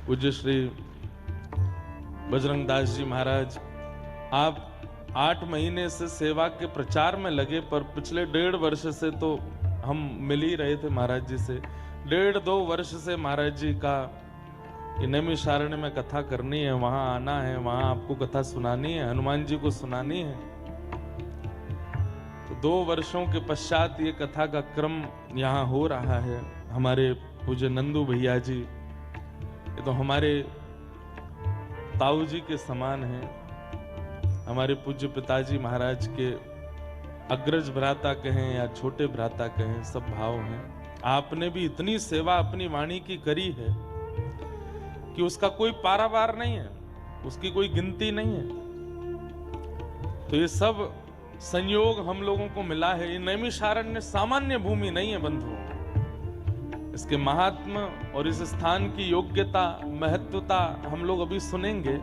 पूज्य श्री बजरंग दास जी महाराज, आप 8 महीने से सेवा के प्रचार में लगे, पर पिछले 1.5 वर्ष से तो हम मिल ही रहे थे महाराज जी से। 1.5-2 वर्ष से महाराज जी का नैमिषारण्य में कथा करनी है, वहां आना है, वहां आपको कथा सुनानी है, हनुमान जी को सुनानी है। तो 2 वर्षों के पश्चात ये कथा का क्रम यहाँ हो रहा है। हमारे पूज्य नंदू भैया जी, ये तो हमारे ताऊ जी के समान हैं। हमारे पूज्य पिताजी महाराज के अग्रज भ्राता कहें या छोटे भ्राता कहें, सब भाव हैं। आपने भी इतनी सेवा अपनी वाणी की करी है कि उसका कोई पारावार नहीं है, उसकी कोई गिनती नहीं है। तो ये सब संयोग हम लोगों को मिला है। ये नैमिषारण्य सामान्य भूमि नहीं है बंधुओं। इसके महात्म और इस स्थान की योग्यता, महत्वता हम लोग अभी सुनेंगे,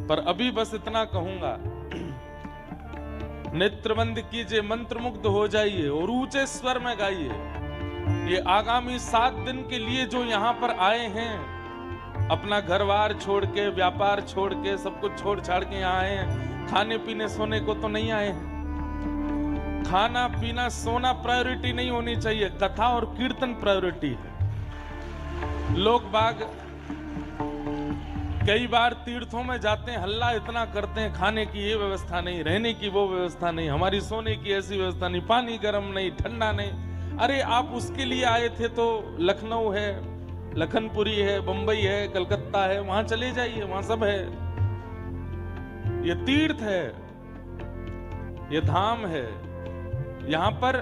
पर अभी बस इतना कहूंगा, नेत्र बंद कीजिए, मंत्रमुग्ध हो जाइए और ऊंचे स्वर में गाइए। ये आगामी 7 दिन के लिए जो यहाँ पर आए हैं, अपना घरवार छोड़ के, व्यापार छोड़ के, सब कुछ छोड़ छाड़ के यहाँ आए हैं। खाने पीने सोने को तो नहीं आए हैं। खाना पीना सोना प्रायोरिटी नहीं होनी चाहिए, कथा और कीर्तन प्रायोरिटी है। लोग बाग कई बार तीर्थों में जाते हैं, हल्ला इतना करते हैं, खाने की ये व्यवस्था नहीं, रहने की वो व्यवस्था नहीं, हमारी सोने की ऐसी व्यवस्था नहीं, पानी गर्म नहीं, ठंडा नहीं। अरे आप उसके लिए आए थे तो लखनऊ है, लखनपुरी है, बंबई है, कलकत्ता है, वहां चले जाइए, वहां सब है। ये तीर्थ है, ये धाम है। यहां पर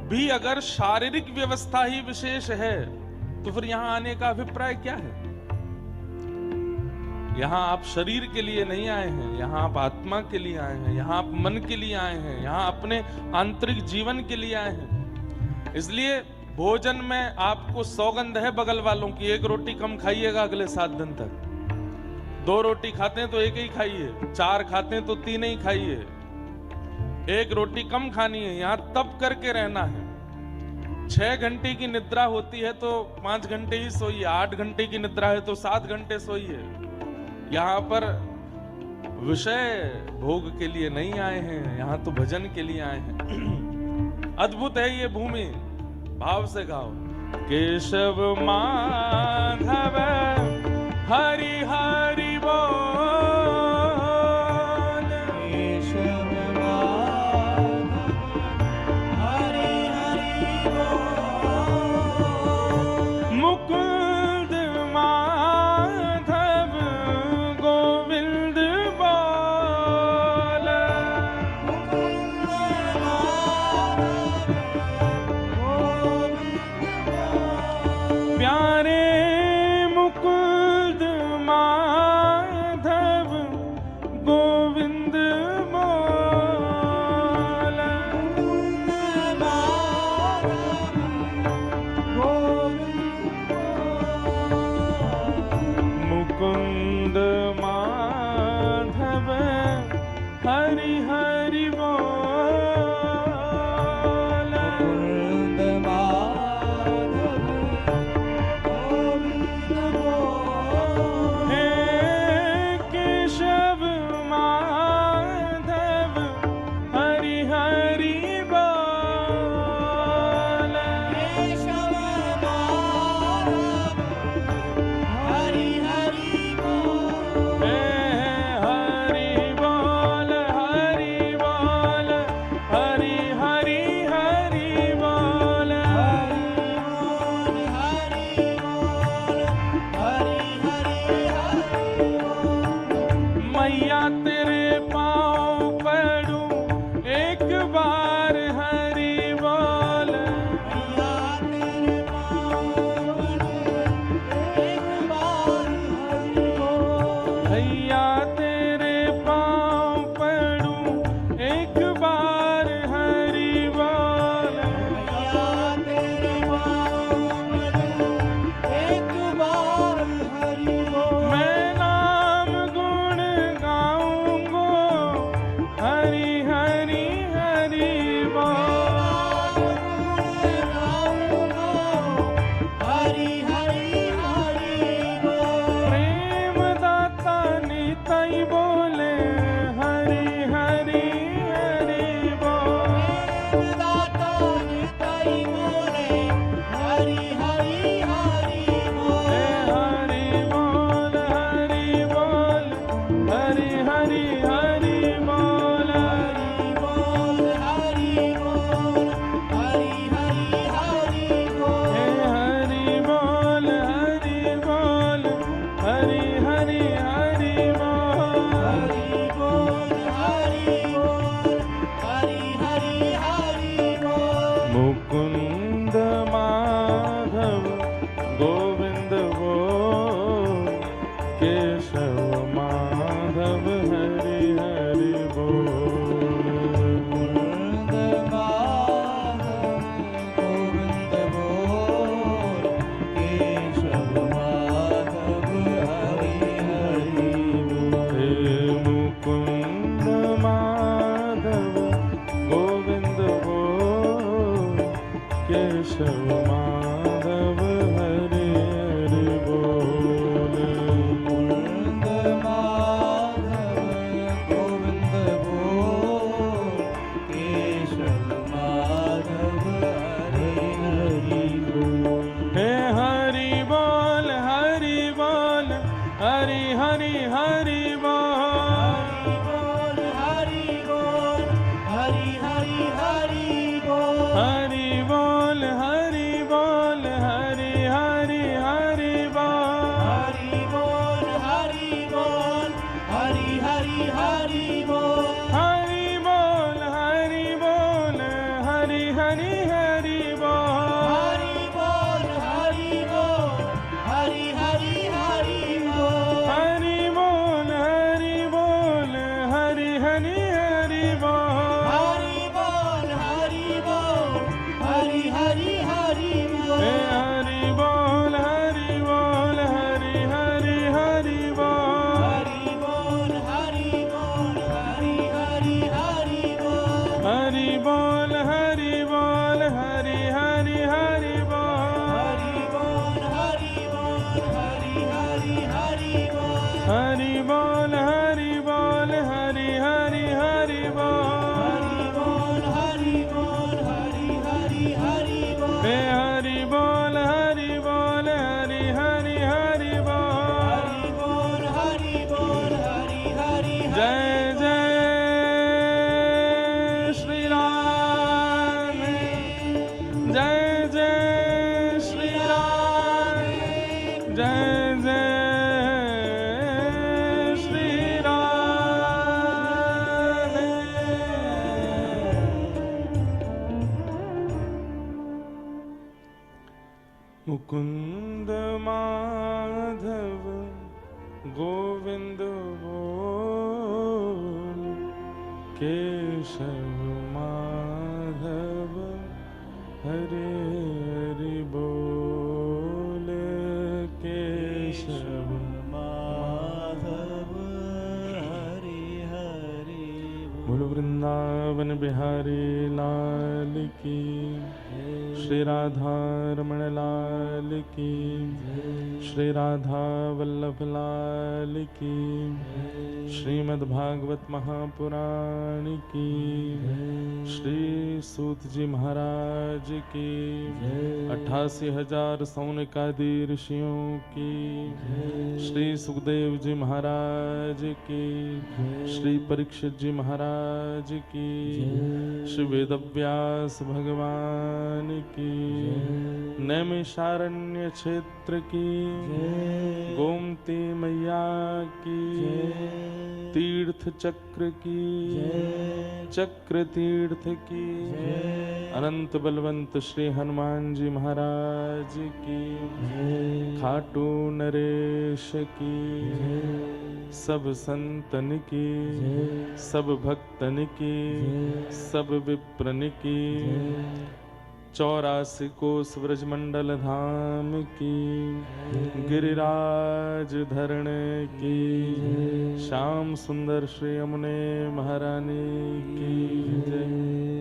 भी अगर शारीरिक व्यवस्था ही विशेष है तो फिर यहां आने का अभिप्राय क्या है? यहां आप शरीर के लिए नहीं आए हैं, यहां आप आत्मा के लिए आए हैं, यहां आप मन के लिए आए हैं, यहां अपने आंतरिक जीवन के लिए आए हैं। इसलिए भोजन में आपको सौगंध है बगल वालों की, 1 रोटी कम खाइएगा अगले 7 दिन तक। 2 रोटी खाते हैं तो 1 ही खाइए, 4 खाते हैं तो 3 ही खाइए। 1 रोटी कम खानी है, यहां तप करके रहना है। 6 घंटे की निद्रा होती है तो 5 घंटे ही सोइए, 8 घंटे की निद्रा है तो 7 घंटे सोइए। यहाँ पर विषय भोग के लिए नहीं आए हैं, यहाँ तो भजन के लिए आए हैं। अद्भुत है ये भूमि, भाव से गाओ। केशव माधव हरि हरि बोल, केशव माधव हरि हरि बोल, मुकुंद माधव गोविंद बोल, मुकुंद माधव गोविंद बोल, प्यारे मुकुंद माधव गोविंद बोल, मुकुंद माधव गोविंद बोल, मुकुंद माधव हरि हरि बोल, मुकुंद माधव गोविंद बोल, हरि बोल हरि बोल हरि हरि हरि बोल हरि बोल हरि हरि हरि बोल हे हरि बोल हरि बोल हरि हरि हरि बोल हरि बोल हरि हरि जय जय श्री राम जय जय श्री राम जय जय श्री राम मुकुंद माधव गोविंद बोल केशव माधव हरे हरि बोल केशव माधव हरि हरि बोल वृंदावन बिहारी लाल की श्री राधा रमण लाल की श्री राधा वल्लभ लाल की श्रीमद् भागवत महापुराण की श्री सूत जी महाराज की 88,000 सौनकादि ऋषियों की श्री सुखदेव जी महाराज की श्री परीक्षित जी महाराज की श्री वेदव्यास भगवान की नैमिषारण्य क्षेत्र की गोमती मैया की तीर्थ चक्र की चक्र तीर्थ की अनंत बलवंत श्री हनुमान जी महाराज की खाटू नरेश की सब संतन की सब भक्तन की सब विप्रन की 84 कोस ब्रजमंडल धाम की गिरिराज धरण की श्याम सुंदर श्री यमुने महारानी की जय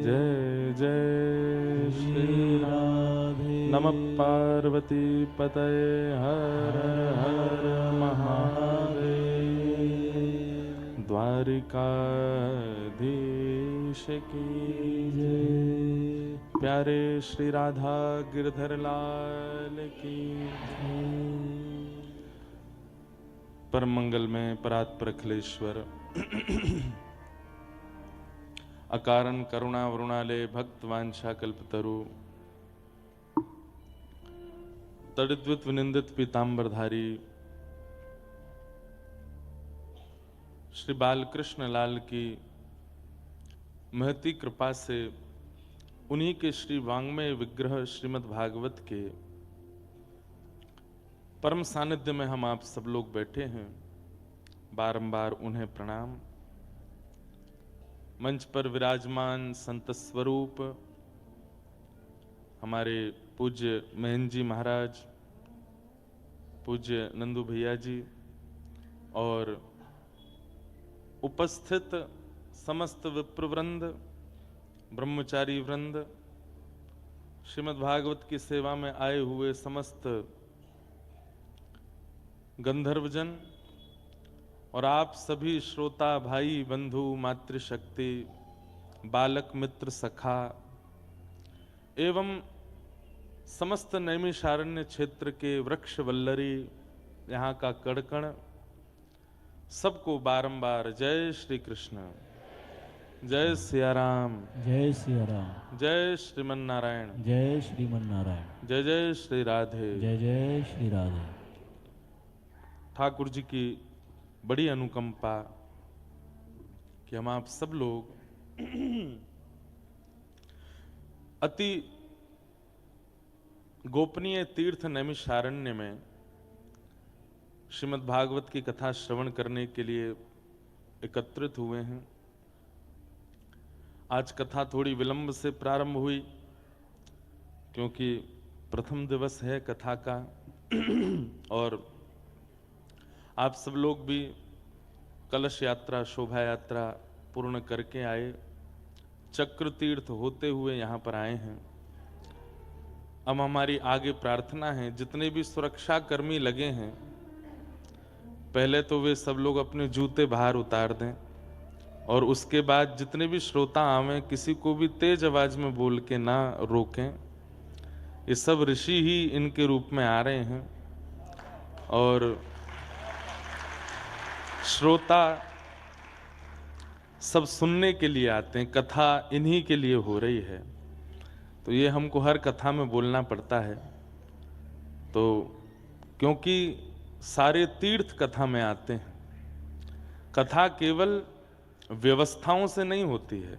जय जय श्री राधे नमः पार्वती पतये हर हर महादेव द्वारिकाधीश की जय प्यारे श्री राधा गिरधर लाल की परम मंगल में परात्पर अखिलेश्वर अकारण करुणा वरुणालय भक्त वांछा कल्पतरु तड़िद्वित विनिंदित पीतांबरधारी श्री बालकृष्ण लाल की महती कृपा से उन्हीं के श्री वांग्मय विग्रह श्रीमद् भागवत के परम सानिध्य में हम आप सब लोग बैठे हैं। बारंबार उन्हें प्रणाम। मंच पर विराजमान संत स्वरूप हमारे पूज्य महन जी महाराज, पूज्य नंदू भैया जी और उपस्थित समस्त विप्रवृंद, ब्रह्मचारी वृंद, श्रीमद् भागवत की सेवा में आए हुए समस्त गंधर्वजन और आप सभी श्रोता भाई बंधु मातृशक्ति बालक मित्र सखा एवं समस्त नैमिषारण्य क्षेत्र के वृक्ष वल्लरी यहाँ का कड़कण सबको बारंबार जय श्री कृष्ण, जय सिया राम, जय सिया राम, जय श्रीमन नारायण, जय श्रीमन नारायण, जय जय श्री राधे। जय जय श्री राधे। ठाकुर जी की बड़ी अनुकंपा कि हम आप सब लोग अति गोपनीय तीर्थ नैमिषारण्य में श्रीमद् भागवत की कथा श्रवण करने के लिए एकत्रित हुए हैं। आज कथा थोड़ी विलंब से प्रारंभ हुई क्योंकि प्रथम दिवस है कथा का और आप सब लोग भी कलश यात्रा शोभा यात्रा पूर्ण करके आए, चक्र तीर्थ होते हुए यहाँ पर आए हैं। अब हमारी आगे प्रार्थना है जितने भी सुरक्षा कर्मी लगे हैं पहले तो वे सब लोग अपने जूते बाहर उतार दें और उसके बाद जितने भी श्रोता आवें किसी को भी तेज आवाज में बोल के ना रोकें। ये सब ऋषि ही इनके रूप में आ रहे हैं और श्रोता सब सुनने के लिए आते हैं। कथा इन्हीं के लिए हो रही है, तो ये हमको हर कथा में बोलना पड़ता है। तो क्योंकि सारे तीर्थ कथा में आते हैं, कथा केवल व्यवस्थाओं से नहीं होती है।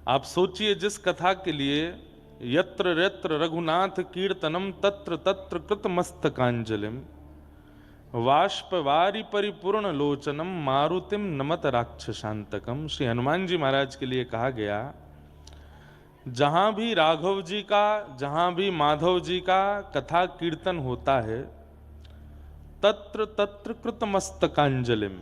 आप सोचिए, जिस कथा के लिए यत्र यत्र रघुनाथ कीर्तनम तत्र तत्र कृत मस्तकांजलिम वाष्पवारी परिपूर्ण लोचनम मारुतिम नमत राक्षसांतकम। श्री हनुमान जी महाराज के लिए कहा गया, जहां भी राघव जी का, जहां भी माधव जी का कथा कीर्तन होता है, तत्र तत्र कृत मस्तकांजलिम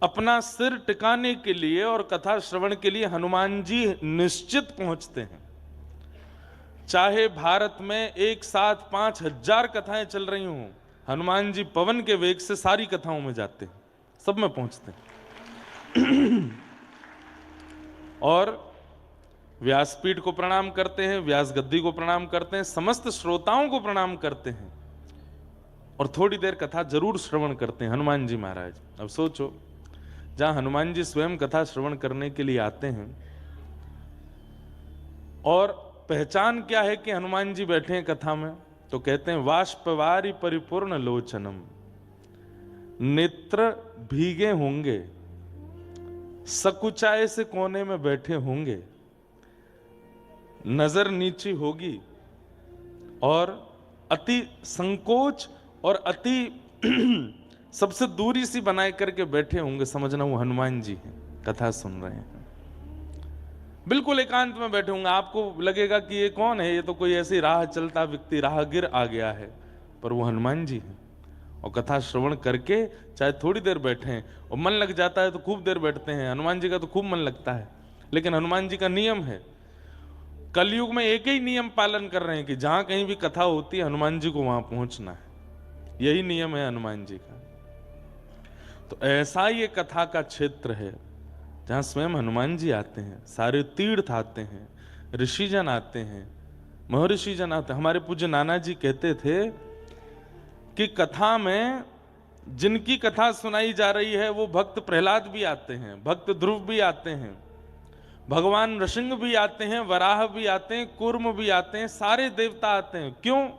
अपना सिर टिकाने के लिए और कथा श्रवण के लिए हनुमान जी निश्चित पहुंचते हैं। चाहे भारत में एक साथ 5000 कथाएं चल रही हों, हनुमान जी पवन के वेग से सारी कथाओं में जाते हैं, सब में पहुंचते हैं। और व्यासपीठ को प्रणाम करते हैं, व्यास गद्दी को प्रणाम करते हैं, समस्त श्रोताओं को प्रणाम करते हैं और थोड़ी देर कथा जरूर श्रवण करते हैं हनुमान जी महाराज। अब सोचो, जहां हनुमान जी स्वयं कथा श्रवण करने के लिए आते हैं और पहचान क्या है कि हनुमान जी बैठे हैं कथा में, तो कहते हैं वाष्पवारी परिपूर्ण लोचनम, नेत्र भीगे होंगे, सकुचाए से कोने में बैठे होंगे, नजर नीची होगी और अति संकोच और अति सबसे दूरी सी बनाए करके बैठे होंगे। समझना वो हनुमान जी हैं, कथा सुन रहे हैं, बिल्कुल एकांत में बैठे होंगे। आपको लगेगा कि ये कौन है, ये तो कोई ऐसी राह चलता व्यक्ति, राहगीर आ गया है, पर वो हनुमान जी हैं। और कथा श्रवण करके चाहे थोड़ी देर बैठे हैं, और मन लग जाता है तो खूब देर बैठते हैं। हनुमान जी का तो खूब मन लगता है, लेकिन हनुमान जी का नियम है, कलयुग में एक ही नियम पालन कर रहे हैं कि जहां कहीं भी कथा होती है हनुमान जी को वहां पहुंचना है। यही नियम है हनुमान जी का। तो ऐसा ये कथा का क्षेत्र है जहां स्वयं हनुमान जी आते हैं, सारे तीर्थ आते हैं, ऋषिजन आते हैं, महर्षि जन आते हैं। हमारे पूज्य नाना जी कहते थे कि कथा में जिनकी कथा सुनाई जा रही है वो भक्त प्रहलाद भी आते हैं, भक्त ध्रुव भी आते हैं, भगवान नृसिंह भी आते हैं, वराह भी आते हैं, कूर्म भी आते हैं, सारे देवता आते हैं। क्यों?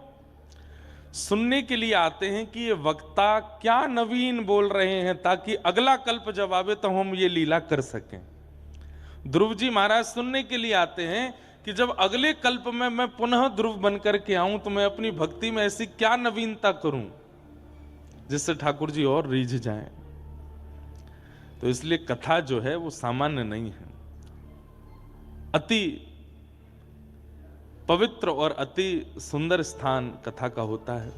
सुनने के लिए आते हैं कि ये वक्ता क्या नवीन बोल रहे हैं, ताकि अगला कल्प जब आवे तो हम ये लीला कर सकें। ध्रुव जी महाराज सुनने के लिए आते हैं कि जब अगले कल्प में मैं पुनः ध्रुव बनकर के आऊं तो मैं अपनी भक्ति में ऐसी क्या नवीनता करूं जिससे ठाकुर जी और रीझ जाएं। तो इसलिए कथा जो है वो सामान्य नहीं है, अति पवित्र और अति सुंदर स्थान कथा का होता है।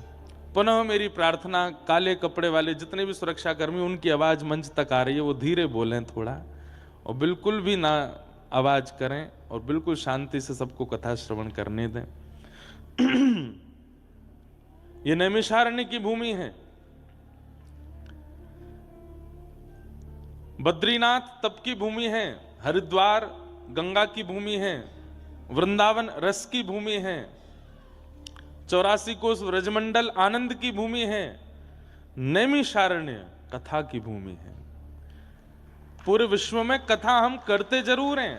पुनः मेरी प्रार्थना, काले कपड़े वाले जितने भी सुरक्षा कर्मी, उनकी आवाज मंच तक आ रही है, वो धीरे बोलें थोड़ा, और बिल्कुल भी ना आवाज करें, और बिल्कुल शांति से सबको कथा श्रवण करने दें। ये नैमिषारण्य की भूमि है, बद्रीनाथ तप की भूमि है, हरिद्वार गंगा की भूमि है, वृंदावन रस की भूमि है, 84 कोस व्रजमंडल आनंद की भूमि है, नैमिषारण्य कथा की भूमि है। पूरे विश्व में कथा हम करते जरूर हैं,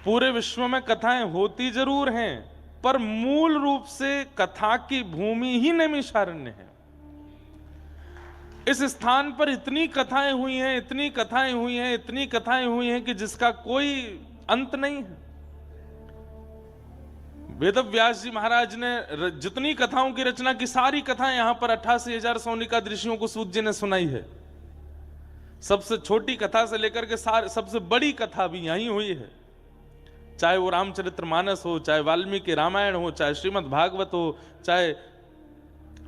पूरे विश्व में कथाएं होती जरूर हैं, पर मूल रूप से कथा की भूमि ही नैमिषारण्य है। इस स्थान पर इतनी कथाएं हुई हैं, इतनी कथाएं हुई हैं, इतनी कथाएं हुई हैं कि जिसका कोई अंत नहीं है। वेद व्यास जी महाराज ने जितनी कथाओं की रचना की, सारी कथाएं यहां पर 88,000 सोनिका ऋषियों को सूत जी ने सुनाई है। सबसे छोटी कथा से लेकर के सबसे बड़ी कथा भी यहीं हुई है, चाहे वो रामचरितमानस हो, चाहे वाल्मीकि रामायण हो, चाहे श्रीमद् भागवत हो, चाहे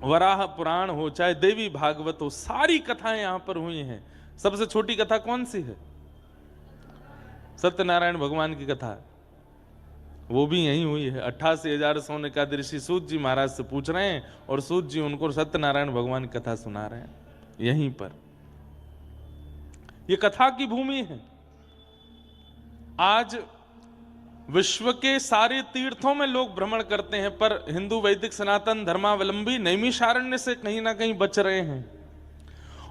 वराह पुराण हो, चाहे देवी भागवत हो, सारी कथाएं यहां पर हुई हैं। सबसे छोटी कथा कौन सी है? सत्यनारायण भगवान की कथा। वो भी यही हुई है। 88,000 सोने का ऋषि सूत जी महाराज से पूछ रहे हैं और सूत जी उनको सत्यनारायण भगवान की कथा सुना रहे हैं यहीं पर। ये कथा की भूमि है। आज विश्व के सारे तीर्थों में लोग भ्रमण करते हैं, पर हिंदू वैदिक सनातन धर्मावलंबी नैमिषारण्य से कहीं ना कहीं बच रहे हैं।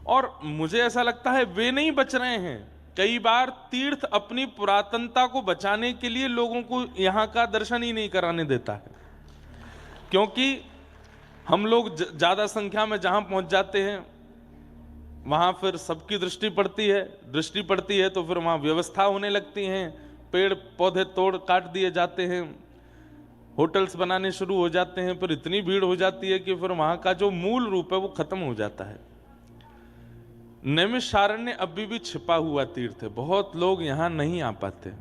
और मुझे ऐसा लगता है वे नहीं बच रहे हैं, कई बार तीर्थ अपनी पुरातनता को बचाने के लिए लोगों को यहां का दर्शन ही नहीं कराने देता है। क्योंकि हम लोग ज्यादा संख्या में जहां पहुंच जाते हैं वहां फिर सबकी दृष्टि पड़ती है तो फिर वहां व्यवस्था होने लगती हैं, पेड़ पौधे तोड़ काट दिए जाते हैं, होटल्स बनाने शुरू हो जाते हैं, फिर इतनी भीड़ हो जाती है कि फिर वहां का जो मूल रूप है वो खत्म हो जाता है। नैमिषारण्य अभी भी छिपा हुआ तीर्थ है, बहुत लोग यहां नहीं आ पाते,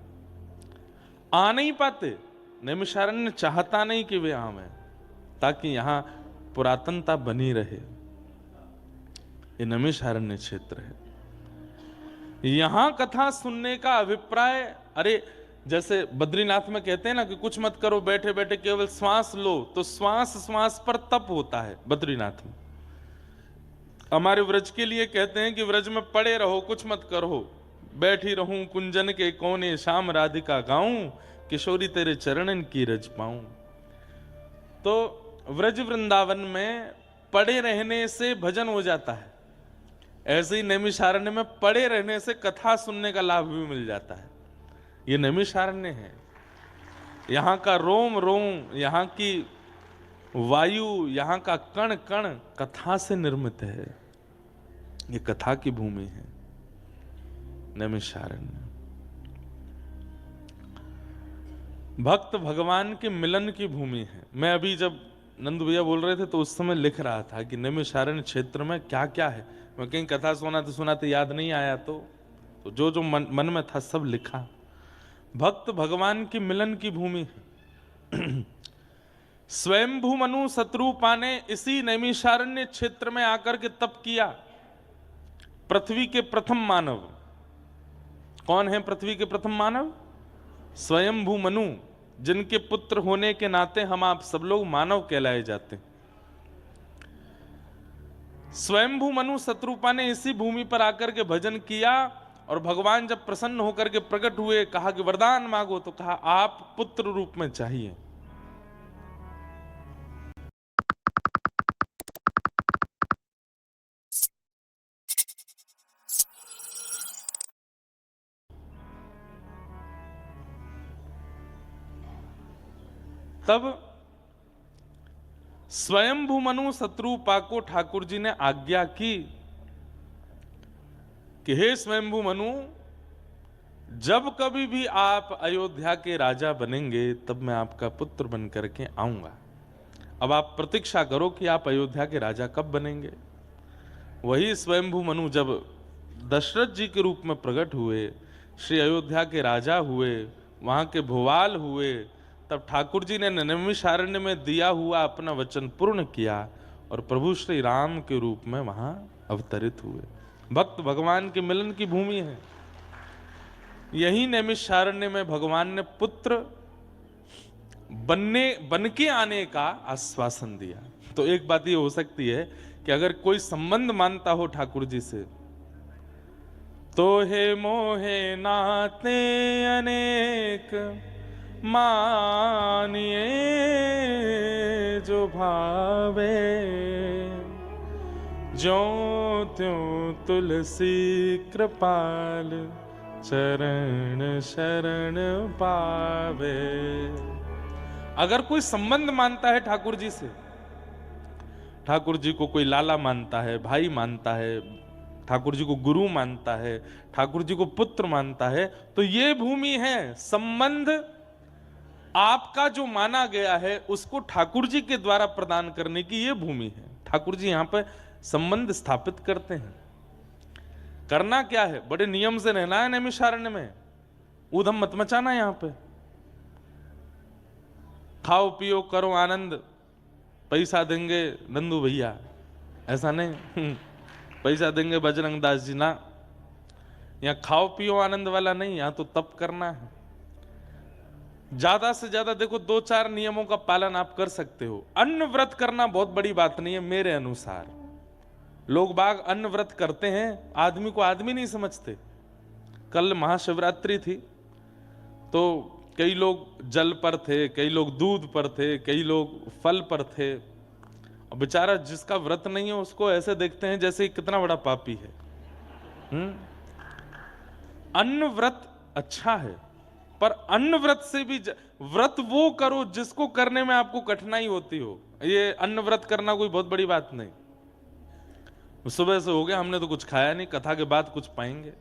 आ नहीं पाते। नैमिषारण्य चाहता नहीं कि वे आवें ताकि यहां पुरातनता बनी रहे। ये नैमिषारण्य क्षेत्र है। यहां कथा सुनने का अभिप्राय, अरे जैसे बद्रीनाथ में कहते हैं ना कि कुछ मत करो, बैठे बैठे केवल श्वास लो, तो श्वास श्वास पर तप होता है बद्रीनाथ में। हमारे व्रज के लिए कहते हैं कि व्रज में पड़े रहो, कुछ मत करो, बैठी रहूं कुंजन के कोने, शाम राधिका गाऊं, किशोरी तेरे चरणन की रज पाऊं। तो व्रज वृंदावन में पड़े रहने से भजन हो जाता है, ऐसे ही नैमिषारण्य में पड़े रहने से कथा सुनने का लाभ भी मिल जाता है। ये नैमिषारण्य है। यहां का रोम रोम, यहां की वायु, यहां का कण कण कथा से निर्मित है। ये कथा की भूमि है नैमिषारण्य। भक्त भगवान के मिलन की भूमि है। मैं अभी जब नंद भैया बोल रहे थे तो उस समय लिख रहा था कि नैमिषारण्य क्षेत्र में क्या क्या है। मैं कहीं कथा सुनाते याद नहीं आया, तो जो मन में था सब लिखा। भक्त भगवान की मिलन की भूमि है। स्वयंभू मनु शत्रुपा ने इसी नैमिषारण्य क्षेत्र में आकर के तप किया। पृथ्वी के प्रथम मानव कौन है? पृथ्वी के प्रथम मानव स्वयंभू मनु, जिनके पुत्र होने के नाते हम आप सब लोग मानव कहलाए जाते हैं। स्वयंभू मनु शत्रुपा ने इसी भूमि पर आकर के भजन किया, और भगवान जब प्रसन्न होकर के प्रकट हुए, कहा कि वरदान मांगो, तो कहा आप पुत्र रूप में चाहिए। तब स्वयंभू मनु शत्रुपा को ठाकुर जी ने आज्ञा की कि हे स्वयंभू मनु, जब कभी भी आप अयोध्या के राजा बनेंगे तब मैं आपका पुत्र बन करके आऊंगा। अब आप प्रतीक्षा करो कि आप अयोध्या के राजा कब बनेंगे। वही स्वयंभू मनु जब दशरथ जी के रूप में प्रकट हुए, श्री अयोध्या के राजा हुए, वहां के भुवाल हुए, तब ठाकुर जी ने नैमिषारण्य में दिया हुआ अपना वचन पूर्ण किया और प्रभु श्री राम के रूप में वहां अवतरित हुए। भक्त भगवान के मिलन की भूमि है। यही नैमिषारण्य में भगवान ने पुत्र बन के आने का आश्वासन दिया। तो एक बात ये हो सकती है कि अगर कोई संबंध मानता हो ठाकुर जी से, तो हे मोहे नाते अनेक मानिए जो भावे, जो त्यों तुलसी कृपाल चरण शरण पावे। अगर कोई संबंध मानता है ठाकुर जी से, ठाकुर जी को कोई लाला मानता है, भाई मानता है, ठाकुर जी को गुरु मानता है, ठाकुर जी को पुत्र मानता है, तो ये भूमि है। संबंध आपका जो माना गया है उसको ठाकुर जी के द्वारा प्रदान करने की ये भूमि है। ठाकुर जी यहां पर संबंध स्थापित करते हैं। करना क्या है? बड़े नियम से रहना है नैमिषारण्य में, ऊधम मत मचाना। यहां पे खाओ पियो करो आनंद, पैसा देंगे नंदू भैया, ऐसा नहीं। पैसा देंगे बजरंग दास जी, ना। यहां खाओ पियो आनंद वाला नहीं, यहां तो तप करना है। ज्यादा से ज्यादा देखो 2-4 नियमों का पालन आप कर सकते हो। अन्न व्रत करना बहुत बड़ी बात नहीं है मेरे अनुसार। लोग बाग अन्न व्रत करते हैं, आदमी को आदमी नहीं समझते। कल महाशिवरात्रि थी तो कई लोग जल पर थे, कई लोग दूध पर थे, कई लोग फल पर थे। और बेचारा जिसका व्रत नहीं है उसको ऐसे देखते हैं जैसे कितना बड़ा पापी है। अन्न व्रत अच्छा है, पर अन्न व्रत से भी व्रत वो करो जिसको करने में आपको कठिनाई होती हो। ये अन्न व्रत करना कोई बहुत बड़ी बात नहीं। सुबह से हो गया, हमने तो कुछ खाया नहीं, कथा के बाद कुछ पाएंगे।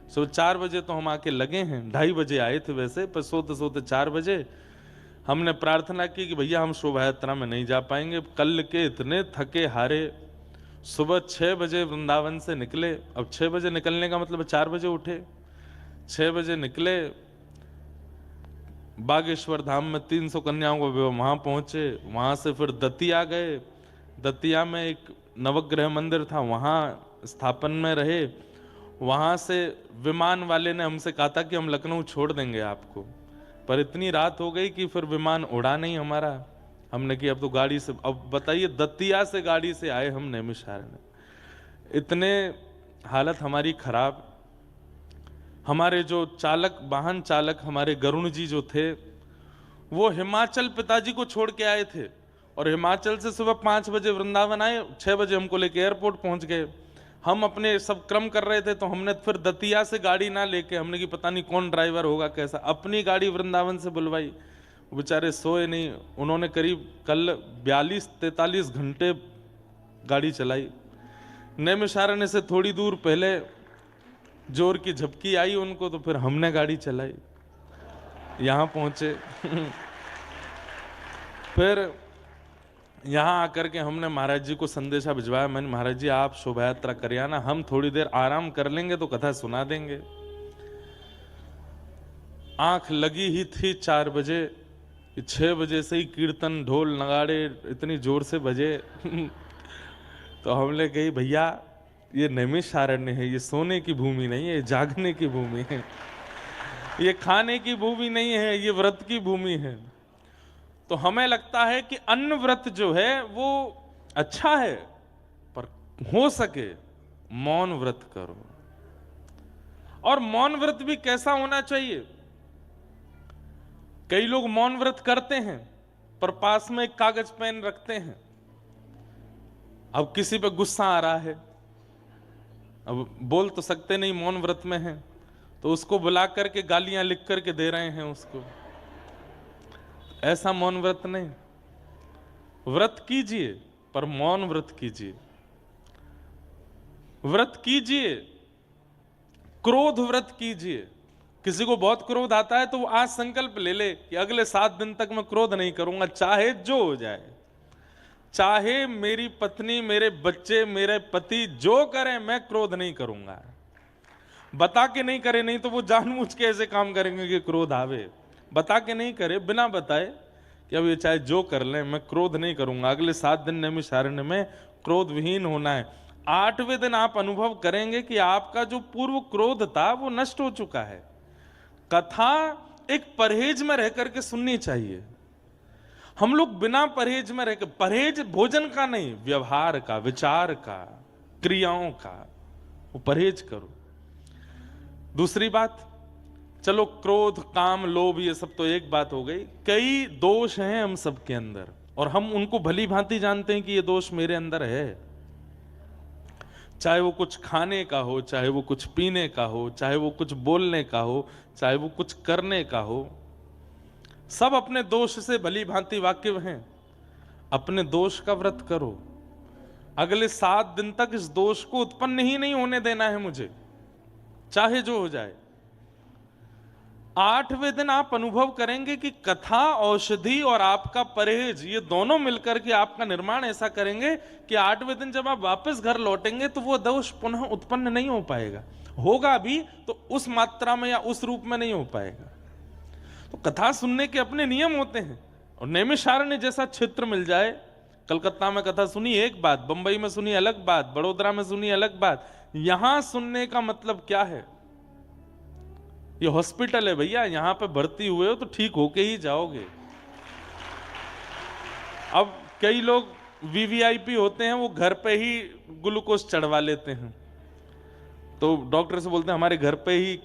सुबह 4 बजे तो हम आके लगे हैं, 2:30 बजे आए थे वैसे, पर सोते सोते 4 बजे हमने प्रार्थना की कि भैया हम शोभा यात्रा में नहीं जा पाएंगे। कल के इतने थके हारे, सुबह 6 बजे वृंदावन से निकले। अब 6 बजे निकलने का मतलब 4 बजे उठे, 6 बजे निकले, बागेश्वर धाम में 300 कन्याओं को वहां पहुंचे। वहां से फिर दतिया गए, दतिया में एक नवग्रह मंदिर था, वहां स्थापन में रहे। वहां से विमान वाले ने हमसे कहा था कि हम लखनऊ छोड़ देंगे आपको, पर इतनी रात हो गई कि फिर विमान उड़ा नहीं हमारा। हमने कि अब तो गाड़ी से, अब बताइए दतिया से गाड़ी से आए हम नैमिषारण्य, इतने हालत हमारी खराब। हमारे जो चालक, वाहन चालक हमारे गरुण जी जो थे, वो हिमाचल पिताजी को छोड़ के आए थे और हिमाचल से सुबह 5 बजे वृंदावन आए, 6 बजे हमको लेके एयरपोर्ट पहुंच गए। हम अपने सब क्रम कर रहे थे तो हमने फिर दतिया से गाड़ी ना लेके, हमने कि पता नहीं कौन ड्राइवर होगा कैसा, अपनी गाड़ी वृंदावन से बुलवाई। वो बेचारे सोए नहीं, उन्होंने करीब कल 42-43 घंटे गाड़ी चलाई। नैमिषारण्य से थोड़ी दूर पहले जोर की झपकी आई उनको, तो फिर हमने गाड़ी चलाई, यहां पहुंचे। फिर यहां आकर के हमने महाराज जी को संदेशा भिजवाया। मैंने, महाराज जी आप शोभा यात्रा कर आना, हम थोड़ी देर आराम कर लेंगे तो कथा सुना देंगे। आंख लगी ही थी 4 बजे, 6 बजे से ही कीर्तन ढोल नगाड़े इतनी जोर से बजे। तो हमने कही भैया ये नैमिषारण्य है, ये सोने की भूमि नहीं है, ये जागने की भूमि है, ये खाने की भूमि नहीं है, ये व्रत की भूमि है। तो हमें लगता है कि अन्न व्रत जो है वो अच्छा है, पर हो सके मौन व्रत करो। और मौन व्रत भी कैसा होना चाहिए? कई लोग मौन व्रत करते हैं पर पास में एक कागज पेन रखते हैं। अब किसी पे गुस्सा आ रहा है, अब बोल तो सकते नहीं, मौन व्रत में है, तो उसको बुला करके गालियां लिख करके दे रहे हैं उसको। ऐसा मौन व्रत नहीं। व्रत कीजिए पर मौन व्रत कीजिए। व्रत कीजिए, क्रोध व्रत कीजिए। किसी को बहुत क्रोध आता है तो वो आज संकल्प ले ले कि अगले 7 दिन तक मैं क्रोध नहीं करूंगा, चाहे जो हो जाए, चाहे मेरी पत्नी, मेरे बच्चे, मेरे पति जो करें, मैं क्रोध नहीं करूंगा। बता के नहीं करे, नहीं तो वो जानबूझ के ऐसे काम करेंगे कि क्रोध आवे। बता के नहीं करे, बिना बताए कि अब ये चाहे जो कर लें, मैं क्रोध नहीं करूंगा। अगले 7 दिन नैमिषारण्य में क्रोध विहीन होना है। 8वें दिन आप अनुभव करेंगे कि आपका जो पूर्व क्रोध था वो नष्ट हो चुका है। कथा एक परहेज में रह करके सुननी चाहिए। हम लोग बिना परहेज में रहकर, परहेज भोजन का नहीं, व्यवहार का, विचार का, क्रियाओं का, वो परहेज करो। दूसरी बात, चलो क्रोध, काम, लोभ ये सब तो एक बात हो गई। कई दोष हैं हम सबके अंदर और हम उनको भली भांति जानते हैं कि ये दोष मेरे अंदर है। चाहे वो कुछ खाने का हो, चाहे वो कुछ पीने का हो, चाहे वो कुछ बोलने का हो, चाहे वो कुछ करने का हो, सब अपने दोष से भली भांति वाकिफ हैं। अपने दोष का व्रत करो। अगले 7 दिन तक इस दोष को उत्पन्न ही नहीं होने देना है मुझे, चाहे जो हो जाए। 8वें दिन आप अनुभव करेंगे कि कथा, औषधि और आपका परहेज, ये दोनों मिलकर के आपका निर्माण ऐसा करेंगे कि 8वें दिन जब आप वापस घर लौटेंगे तो वो दोष पुनः उत्पन्न नहीं हो पाएगा। होगा भी तो उस मात्रा में या उस रूप में नहीं हो पाएगा। तो कथा सुनने के अपने नियम होते हैं। और नैमिषारण्य जैसा क्षेत्र मिल जाए, कलकत्ता में कथा सुनी एक बात, बंबई में सुनी अलग बात, बड़ोदरा में सुनी अलग बात। यहां सुनने का मतलब क्या है? ये हॉस्पिटल है भैया, यहां पे भर्ती हुए हो तो ठीक होके ही जाओगे। अब कई लोग वीवीआईपी होते हैं, वो घर पे ही ग्लूकोज चढ़वा लेते हैं, तो डॉक्टर से बोलते हैं हमारे घर पे ही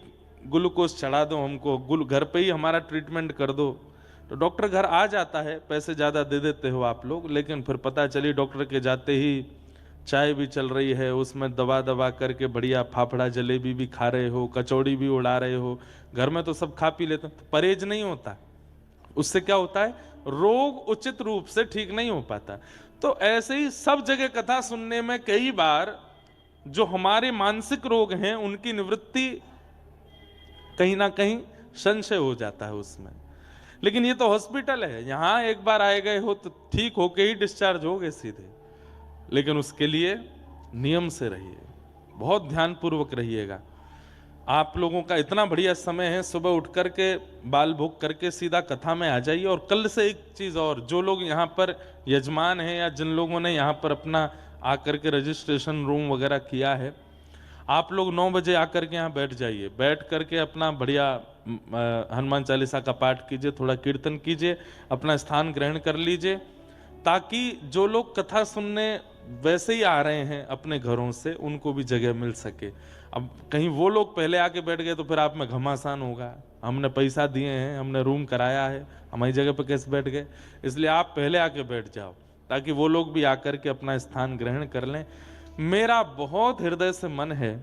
ग्लूकोज चढ़ा दो, हमको घर पे ही हमारा ट्रीटमेंट कर दो। तो डॉक्टर घर आ जाता है, पैसे ज़्यादा दे देते हो आप लोग, लेकिन फिर पता चली डॉक्टर के जाते ही चाय भी चल रही है, उसमें दबा दबा करके बढ़िया फाफड़ा जलेबी भी खा रहे हो, कचौड़ी भी उड़ा रहे हो। घर में तो सब खा पी लेते हैं, तो परहेज नहीं होता, उससे क्या होता है, रोग उचित रूप से ठीक नहीं हो पाता। तो ऐसे ही सब जगह कथा सुनने में कई बार जो हमारे मानसिक रोग हैं उनकी निवृत्ति कहीं ना कहीं संशय हो जाता है उसमें। लेकिन ये तो हॉस्पिटल है, यहां एक बार आए गए हो तो ठीक होके ही डिस्चार्ज होगे सीधे। लेकिन उसके लिए नियम से रहिए, बहुत ध्यानपूर्वक रहिएगा। आप लोगों का इतना बढ़िया समय है, सुबह उठ करके बाल भोग करके सीधा कथा में आ जाइए। और कल से एक चीज और, जो लोग यहाँ पर यजमान हैं या जिन लोगों ने यहाँ पर अपना आकर के रजिस्ट्रेशन रूम वगैरह किया है, आप लोग 9 बजे आकर के यहाँ बैठ जाइए। बैठ करके अपना बढ़िया हनुमान चालीसा का पाठ कीजिए, थोड़ा कीर्तन कीजिए, अपना स्थान ग्रहण कर लीजिए, ताकि जो लोग कथा सुनने वैसे ही आ रहे हैं अपने घरों से, उनको भी जगह मिल सके। अब कहीं वो लोग पहले आके बैठ गए तो फिर आप में घमासान होगा, हमने पैसा दिए हैं, हमने रूम कराया है, हमारी जगह पर कैसे बैठ गए। इसलिए आप पहले आके बैठ जाओ, ताकि वो लोग भी आकर के अपना स्थान ग्रहण कर लें। मेरा बहुत हृदय से मन है,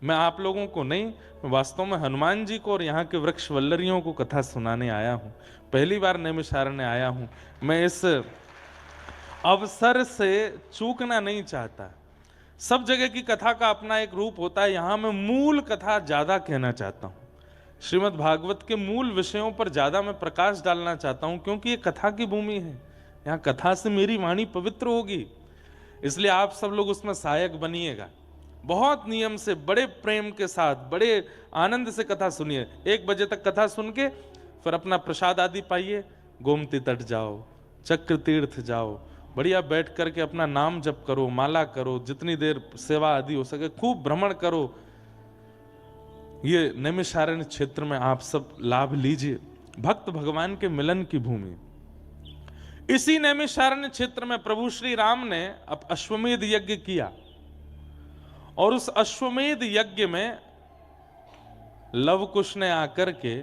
मैं आप लोगों को नहीं, वास्तव में हनुमान जी को और यहाँ के वृक्ष वल्लरियों को कथा सुनाने आया हूँ। पहली बार नैमिषारण्य आया हूँ, मैं इस अवसर से चूकना नहीं चाहता। सब जगह की कथा का अपना एक रूप होता है, यहाँ मैं मूल कथा ज्यादा कहना चाहता हूँ, श्रीमद् भागवत के मूल विषयों पर ज्यादा मैं प्रकाश डालना चाहता हूँ, क्योंकि ये कथा की भूमि है, यहाँ कथा से मेरी वाणी पवित्र होगी। इसलिए आप सब लोग उसमें सहायक बनिएगा, बहुत नियम से, बड़े प्रेम के साथ, बड़े आनंद से कथा सुनिए। 1 बजे तक कथा सुन के फिर अपना प्रसाद आदि पाइए, गोमती तट जाओ, चक्र तीर्थ जाओ, बढ़िया बैठ करके अपना नाम जप करो, माला करो, जितनी देर सेवा आदि हो सके खूब भ्रमण करो। ये नैमिषारण्य क्षेत्र में आप सब लाभ लीजिए, भक्त भगवान के मिलन की भूमि। इसी नैमिषारण्य क्षेत्र में प्रभु श्री राम ने अब अश्वमेध यज्ञ किया, और उस अश्वमेध यज्ञ में लवकुश ने आकर के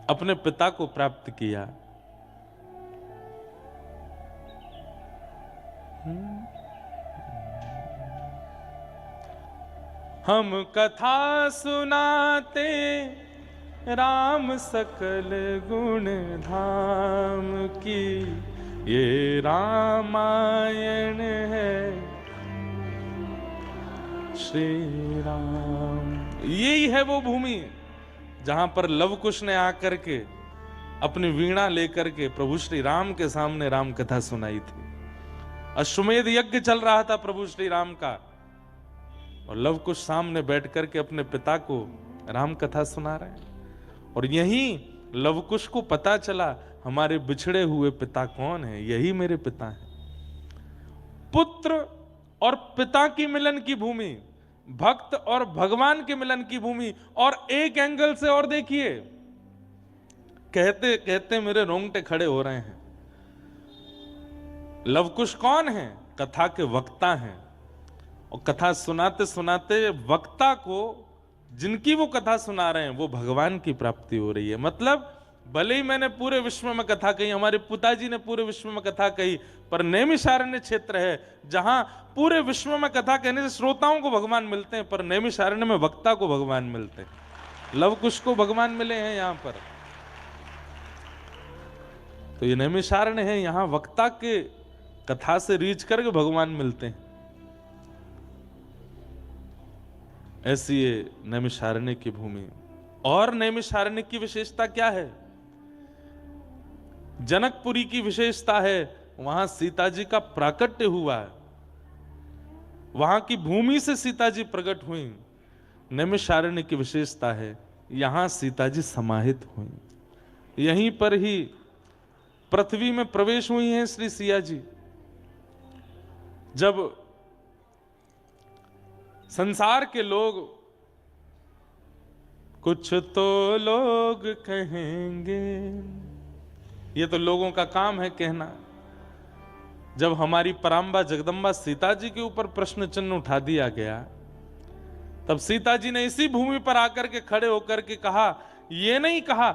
अपने पिता को प्राप्त किया। हम कथा सुनाते राम सकल गुण धाम की, ये रामायण है श्री राम। यही है वो भूमि जहां पर लवकुश ने आकर के अपनी वीणा लेकर के प्रभु श्री राम के सामने राम कथा सुनाई थी। अश्वमेध यज्ञ चल रहा था प्रभु श्री राम का, और लवकुश सामने बैठ करके अपने पिता को राम कथा सुना रहे हैं। और यही लवकुश को पता चला हमारे बिछड़े हुए पिता कौन है, यही मेरे पिता हैं। पुत्र और पिता की मिलन की भूमि, भक्त और भगवान के मिलन की भूमि। और एक एंगल से और देखिए, कहते कहते मेरे रोंगटे खड़े हो रहे हैं। लवकुश कौन है? कथा के वक्ता हैं, और कथा सुनाते सुनाते वक्ता को, जिनकी वो कथा सुना रहे हैं, वो भगवान की प्राप्ति हो रही है। मतलब भले ही मैंने पूरे विश्व में कथा कही, हमारे पिताजी ने पूरे विश्व में कथा कही, पर नैमिषारण्य क्षेत्र है जहां पूरे विश्व में कथा कहने से श्रोताओं को भगवान मिलते हैं, पर नैमिषारण्य में वक्ता को भगवान मिलते हैं। लवकुश को भगवान मिले हैं यहां पर। तो ये नैमिषारण्य है, यहां वक्ता के कथा से रीच करके भगवान मिलते हैं। ऐसी ये नैमिषारण्य की भूमि। और नैमिषारण्य की विशेषता क्या है? जनकपुरी की विशेषता है, वहां सीता जी का प्राकट्य हुआ है, वहां की भूमि से सीता जी प्रकट हुई। नैमिषारण्य की विशेषता है, यहां सीता जी समाहित हुई, यहीं पर ही पृथ्वी में प्रवेश हुई हैं श्री सिया जी। जब संसार के लोग कुछ तो लोग कहेंगे। ये तो लोगों का काम है कहना। जब हमारी पराम्बा जगदम्बा सीता जी के ऊपर प्रश्न चिन्ह उठा दिया गया, तब सीता जी ने इसी भूमि पर आकर के खड़े होकर के कहा, ये नहीं कहा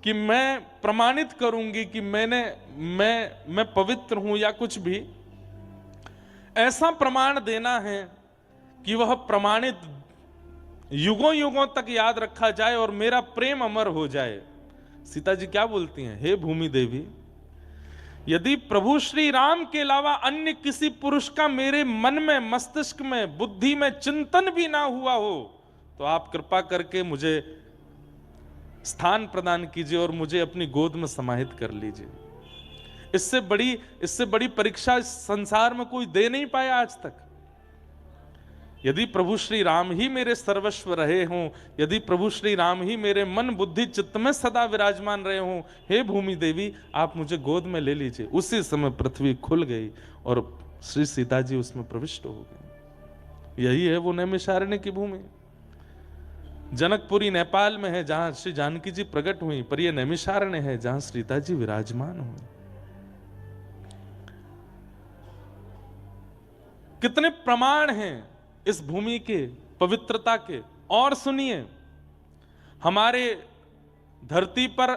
कि मैं प्रमाणित करूंगी कि मैं पवित्र हूं या कुछ भी, ऐसा प्रमाण देना है कि वह प्रमाणित युगों युगों तक याद रखा जाए और मेरा प्रेम अमर हो जाए। सीता जी क्या बोलती हैं, हे भूमि देवी, यदि प्रभु श्री राम के अलावा अन्य किसी पुरुष का मेरे मन में, मस्तिष्क में, बुद्धि में चिंतन भी ना हुआ हो, तो आप कृपा करके मुझे स्थान प्रदान कीजिए और मुझे अपनी गोद में समाहित कर लीजिए। इससे बड़ी परीक्षा इस संसार में कोई दे नहीं पाया आज तक। यदि प्रभु श्री राम ही मेरे सर्वस्व रहे हों, यदि प्रभु श्री राम ही मेरे मन बुद्धि चित्त में सदा विराजमान रहे हों, हे भूमि देवी आप मुझे गोद में ले लीजिए। उसी समय पृथ्वी खुल गई और श्री सीता जी उसमें प्रविष्ट हो गई। यही है वो नैमिषारण्य की भूमि। जनकपुरी नेपाल में है जहां श्री जानकी जी प्रकट हुई, पर यह नैमिषारण्य है जहां सीता जी विराजमान हुई। कितने प्रमाण हैं इस भूमि के पवित्रता के। और सुनिए, हमारे धरती पर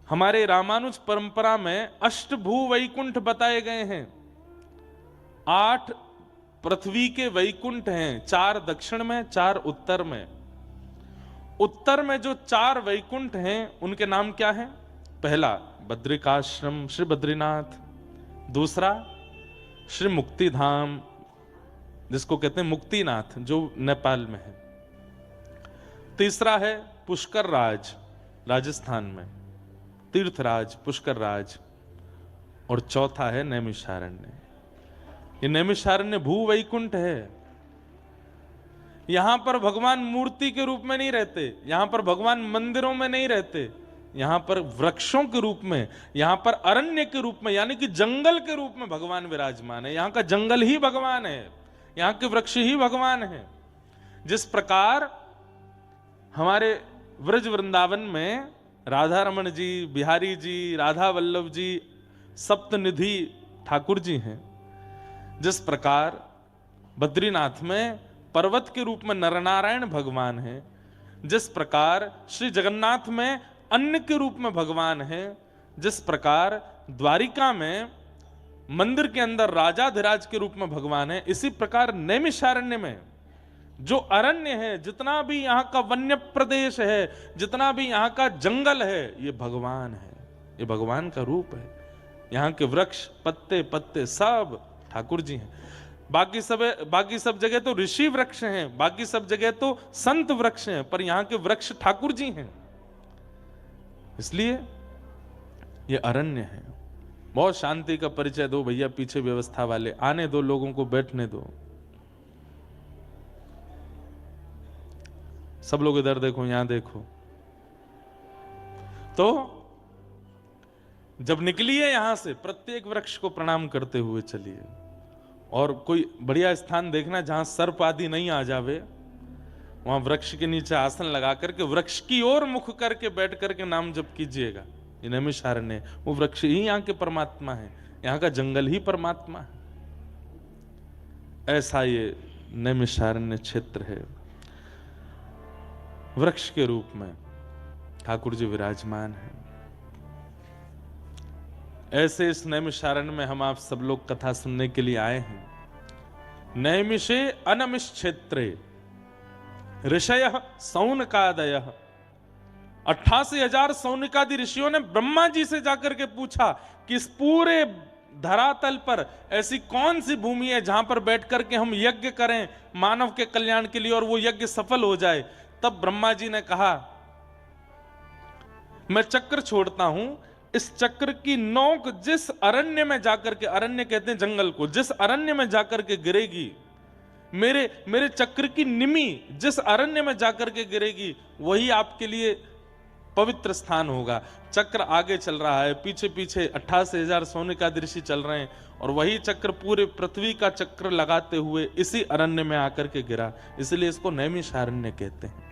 हमारे रामानुज परंपरा में अष्टभू वैकुंठ बताए गए हैं। 8 पृथ्वी के वैकुंठ हैं, 4 दक्षिण में, 4 उत्तर में। उत्तर में जो 4 वैकुंठ हैं उनके नाम क्या हैं? पहला बद्रिकाश्रम श्री बद्रीनाथ, दूसरा श्री मुक्तिधाम जिसको कहते हैं मुक्तिनाथ जो नेपाल में है, तीसरा है पुष्कर राज राजस्थान में, तीर्थराज पुष्कर राज, और चौथा है नैमिषारण्य। ये नैमिषारण्य भू वैकुंठ है। यहां पर भगवान मूर्ति के रूप में नहीं रहते, यहां पर भगवान मंदिरों में नहीं रहते, यहां पर वृक्षों के रूप में, यहां पर अरण्य के रूप में, यानी कि जंगल के रूप में भगवान विराजमान है। यहां का जंगल ही भगवान है, यहां के वृक्ष ही भगवान है। जिस प्रकार हमारे व्रज वृंदावन में राधा रमण जी, बिहारी जी, राधा वल्लभ जी, सप्तनिधि ठाकुर जी हैं, जिस प्रकार बद्रीनाथ में पर्वत के रूप में नरनारायण भगवान है, जिस प्रकार श्री जगन्नाथ में अन्न के रूप में भगवान है, जिस प्रकार द्वारिका में मंदिर के अंदर राजाधिराज के रूप में भगवान है, इसी प्रकार नैमिषारण्य में जो अरण्य है, जितना भी यहाँ का वन्य प्रदेश है, जितना भी यहाँ का जंगल है, ये भगवान है, ये भगवान का रूप है। यहाँ के वृक्ष पत्ते पत्ते सब ठाकुर जी हैं। बाकी सब जगह तो ऋषि वृक्ष हैं, बाकी सब जगह तो संत वृक्ष हैं, पर यहाँ के वृक्ष ठाकुर जी हैं। इसलिए ये अरण्य है। बहुत शांति का परिचय दो भैया, पीछे व्यवस्था वाले आने दो, लोगों को बैठने दो। सब लोग इधर देखो, यहां देखो। तो जब निकलिए यहां से, प्रत्येक वृक्ष को प्रणाम करते हुए चलिए, और कोई बढ़िया स्थान देखना जहां सर्प आदि नहीं आ जावे, वहां वृक्ष के नीचे आसन लगा करके वृक्ष की ओर मुख करके बैठ करके नाम जप कीजिएगा। ये नैमिषारण्य, वो वृक्ष ही यहाँ के परमात्मा है, यहाँ का जंगल ही परमात्मा है। ऐसा ये नैमिषारण्य क्षेत्र है। वृक्ष के रूप में ठाकुर जी विराजमान है। ऐसे इस नैमिषारण्य में हम आप सब लोग कथा सुनने के लिए आए हैं। नैमिषे अनमिष क्षेत्रे ऋषयः सौनकादयः, 88,000 सौनिकादि ऋषियों ने ब्रह्मा जी से जाकर के पूछा कि इस पूरे धरातल पर ऐसी कौन सी भूमि है जहां पर बैठ करके हम यज्ञ करें मानव के कल्याण के लिए और वो यज्ञ सफल हो जाए। तब ब्रह्मा जी ने कहा, मैं चक्र छोड़ता हूं, इस चक्र की नोक जिस अरण्य में जाकर के, अरण्य कहते हैं जंगल को, जिस अरण्य में जाकर के गिरेगी, मेरे चक्र की निमी जिस अरण्य में जाकर के गिरेगी, वही आपके लिए पवित्र स्थान होगा। चक्र आगे चल रहा है, पीछे पीछे 88,000 सोनिकादि ऋषि चल रहे हैं, और वही चक्र पूरे पृथ्वी का चक्र लगाते हुए इसी अरण्य में आकर के गिरा। इसलिए इसको नैमिषारण्य कहते हैं।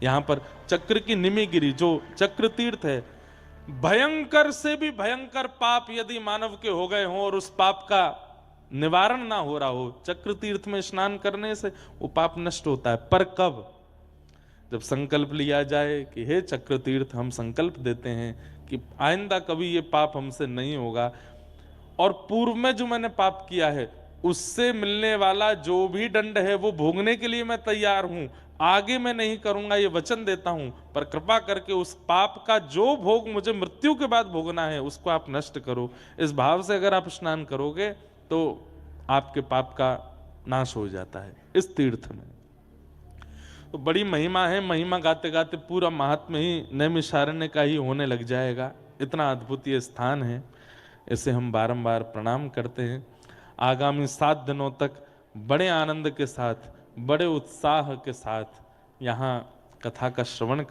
यहाँ पर चक्र की निमिगिरी जो चक्र तीर्थ है, भयंकर से भी भयंकर पाप यदि मानव के हो गए हों और उस पाप का निवारण ना हो रहा हो, चक्र तीर्थ में स्नान करने से वो पाप नष्ट होता है। पर कब? जब संकल्प लिया जाए कि हे चक्र तीर्थ, हम संकल्प देते हैं कि आइंदा कभी ये पाप हमसे नहीं होगा, और पूर्व में जो मैंने पाप किया है उससे मिलने वाला जो भी दंड है वो भोगने के लिए मैं तैयार हूं, आगे मैं नहीं करूंगा, ये वचन देता हूं, पर कृपा करके उस पाप का जो भोग मुझे मृत्यु के बाद भोगना है उसको आप नष्ट करो। इस भाव से अगर आप स्नान करोगे तो आपके पाप का नाश हो जाता है इस तीर्थ में। तो बड़ी महिमा है, महिमा गाते गाते पूरा महात्म्य ही नैमिषारण्य का ही होने लग जाएगा, इतना अद्भुत ये स्थान है। इसे हम बारंबार प्रणाम करते हैं। आगामी 7 दिनों तक बड़े आनंद के साथ, बड़े उत्साह के साथ यहाँ कथा का श्रवण